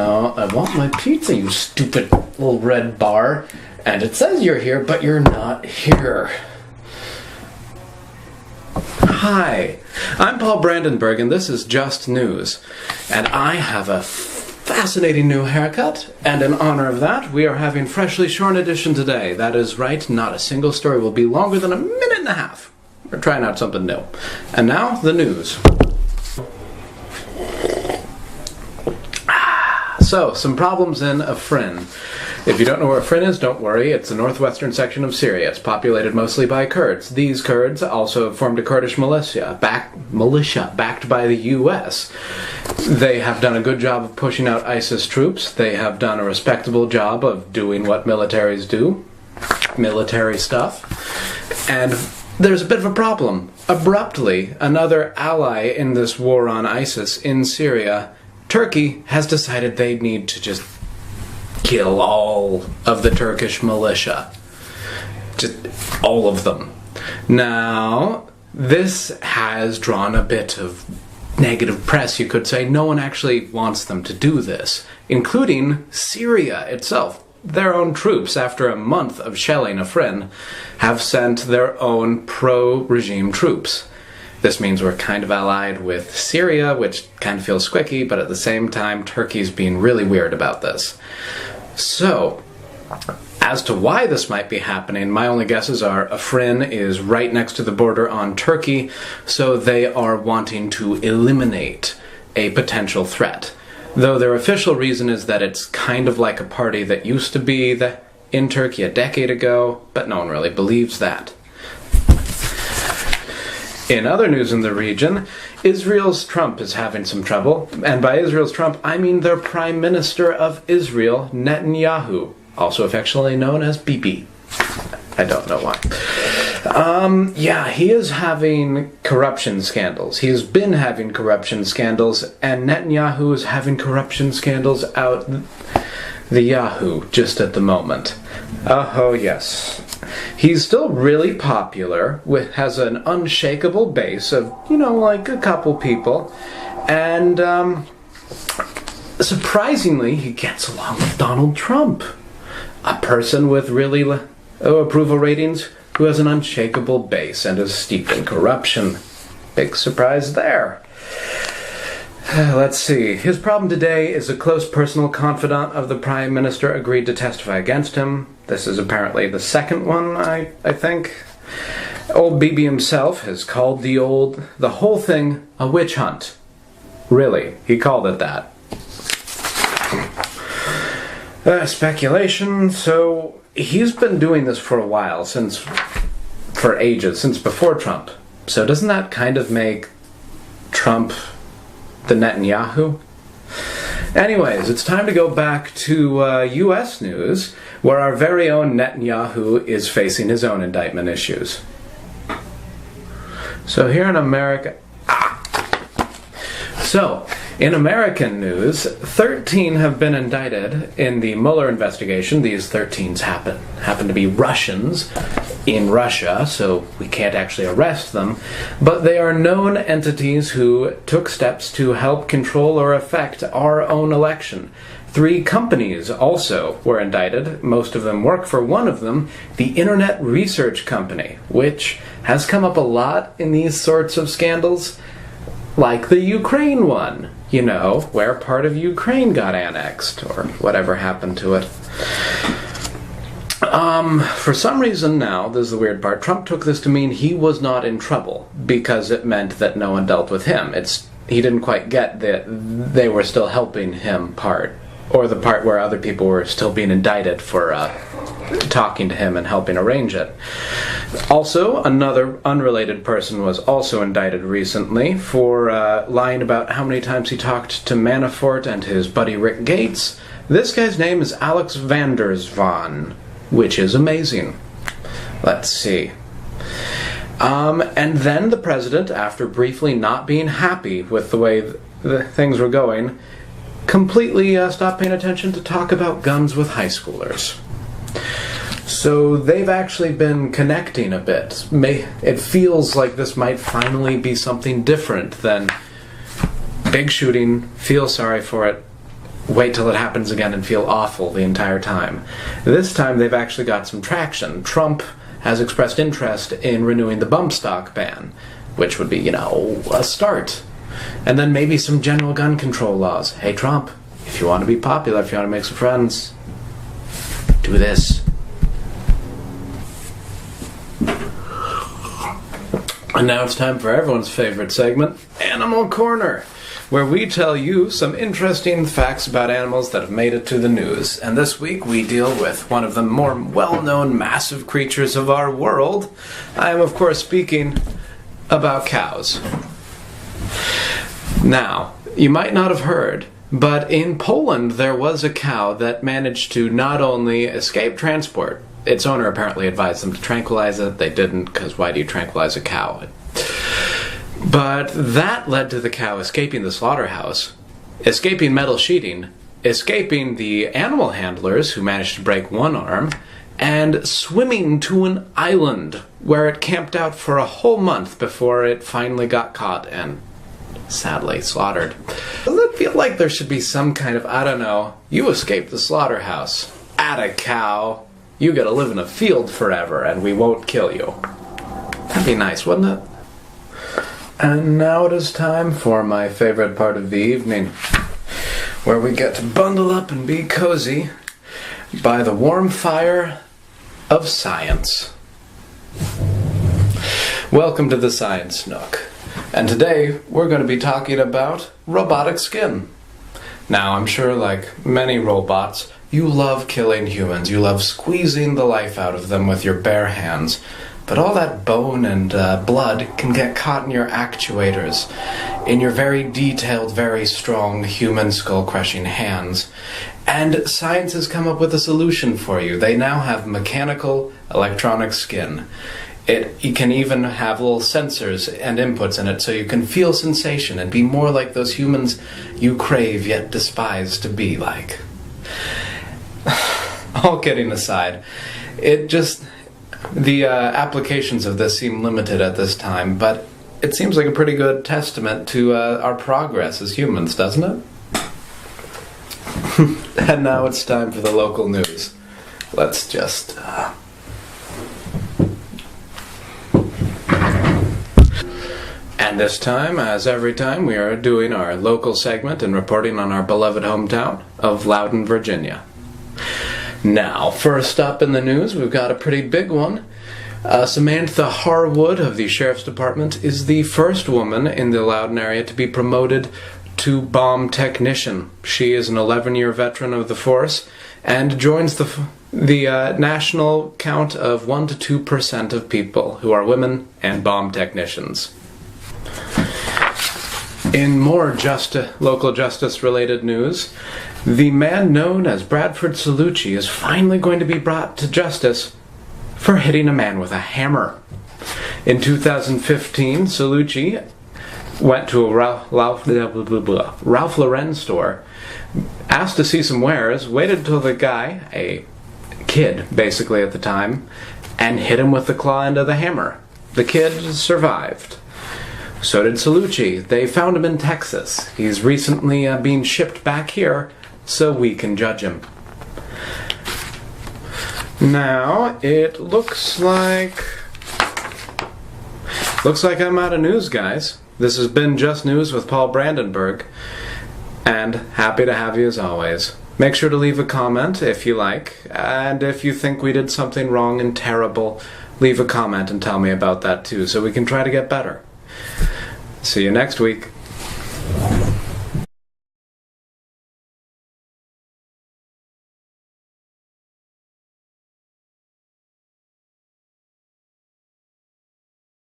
Now, I want my pizza, you stupid little red bar. And it says you're here, but you're not here. Hi, I'm Paul Brandenburg, and this is Just News. And I have a fascinating new haircut, and in honor of that, we are having Freshly Shorn edition today. That is right, not a single story will be longer than a minute and a half. We're trying out something new. And now, the news. So, some problems in Afrin. If you don't know where Afrin is, don't worry. It's the northwestern section of Syria. It's populated mostly by Kurds. These Kurds also have formed a Kurdish militia backed by the U.S. They have done a good job of pushing out ISIS troops. They have done a respectable job of doing what militaries do. Military stuff. And there's a bit of a problem. Abruptly, another ally in this war on ISIS in Syria, Turkey, has decided they need to just kill all of the Turkish militia. Just all of them. Now, this has drawn a bit of negative press, you could say. No one actually wants them to do this, including Syria itself. Their own troops, after a month of shelling Afrin, have sent their own pro-regime troops. This means we're kind of allied with Syria, which kind of feels squicky, but at the same time, Turkey's being really weird about this. So, as to why this might be happening, my only guesses are Afrin is right next to the border on Turkey, so they are wanting to eliminate a potential threat. Though their official reason is that it's kind of like a party that used to be in Turkey a decade ago, but no one really believes that. In other news in the region, Israel's Trump is having some trouble, and by Israel's Trump, I mean their Prime Minister of Israel, Netanyahu, also affectionately known as Bibi. I don't know why. He is having corruption scandals. He's been having corruption scandals, and Netanyahu is having corruption scandals out the Yahoo just at the moment. Oh, yes. He's still really popular, has an unshakable base of, like a couple people, and surprisingly, he gets along with Donald Trump, a person with really low approval ratings who has an unshakable base and is steeped in corruption. Big surprise there. Let's see. His problem today is a close personal confidant of the Prime Minister agreed to testify against him. This is apparently the second one, I think. Old Bibi himself has called the whole thing a witch hunt. Really, he called it that. Speculation. So, he's been doing this for a while, for ages, since before Trump. So doesn't that kind of make Trump the Netanyahu? Anyways, it's time to go back to U.S. news, where our very own Netanyahu is facing his own indictment issues. So here in America... So, in American news, 13 have been indicted in the Mueller investigation. These 13s happen to be Russians in Russia, so we can't actually arrest them, but they are known entities who took steps to help control or affect our own election. 3 companies also were indicted. Most of them work for one of them, the Internet Research Company, which has come up a lot in these sorts of scandals, like the Ukraine one, where part of Ukraine got annexed, or whatever happened to it. For some reason now, this is the weird part, Trump took this to mean he was not in trouble, because it meant that no one dealt with him. He didn't quite get that they were still helping him part, or the part where other people were still being indicted for talking to him and helping arrange it. Also, another unrelated person was also indicted recently for lying about how many times he talked to Manafort and his buddy Rick Gates. This guy's name is Alex Vandersvan, which is amazing. Let's see. And then the president, after briefly not being happy with the way things were going, completely stopped paying attention to talk about guns with high schoolers. So they've actually been connecting a bit. It feels like this might finally be something different than big shooting, feel sorry for it, wait till it happens again and feel awful the entire time. This time they've actually got some traction. Trump has expressed interest in renewing the bump stock ban, which would be, a start. And then maybe some general gun control laws. Hey, Trump, if you want to be popular, if you want to make some friends, do this. And now it's time for everyone's favorite segment, Animal Corner, where we tell you some interesting facts about animals that have made it to the news. And this week we deal with one of the more well-known massive creatures of our world. I am, of course, speaking about cows. Now, you might not have heard, but in Poland there was a cow that managed to not only escape transport. Its owner apparently advised them to tranquilize it. They didn't, because why do you tranquilize a cow? But that led to the cow escaping the slaughterhouse, escaping metal sheeting, escaping the animal handlers who managed to break one arm, and swimming to an island where it camped out for a whole month before it finally got caught and sadly slaughtered. Doesn't it feel like there should be some kind of, you escaped the slaughterhouse. Atta cow. You gotta live in a field forever and we won't kill you. That'd be nice, wouldn't it? And now it is time for my favorite part of the evening, where we get to bundle up and be cozy by the warm fire of science. Welcome to the Science Nook. And today we're going to be talking about robotic skin. Now, I'm sure, like many robots, you love killing humans. You love squeezing the life out of them with your bare hands. But all that bone and blood can get caught in your actuators, in your very detailed, very strong human skull-crushing hands. And science has come up with a solution for you. They now have mechanical electronic skin. It can even have little sensors and inputs in it so you can feel sensation and be more like those humans you crave yet despise to be like. All kidding aside, the applications of this seem limited at this time, but it seems like a pretty good testament to our progress as humans, doesn't it? And now it's time for the local news. Let's just... And this time, as every time, we are doing our local segment and reporting on our beloved hometown of Loudoun, Virginia. Now, first up in the news, we've got a pretty big one. Samantha Harwood of the Sheriff's Department is the first woman in the Loudoun area to be promoted to bomb technician. She is an 11-year veteran of the force and joins the national count of 1 to 2% of people who are women and bomb technicians. In more local justice-related news, the man known as Bradford Salucci is finally going to be brought to justice for hitting a man with a hammer. In 2015, Salucci went to a Ralph Lauren store, asked to see some wares, waited until the guy, a kid basically at the time, and hit him with the claw end of the hammer. The kid survived. So did Salucci. They found him in Texas. He's recently being shipped back here so we can judge him. Now, it looks like I'm out of news, guys. This has been Just News with Paul Brandenburg, and happy to have you as always. Make sure to leave a comment if you like, and if you think we did something wrong and terrible, leave a comment and tell me about that too, so we can try to get better. See you next week.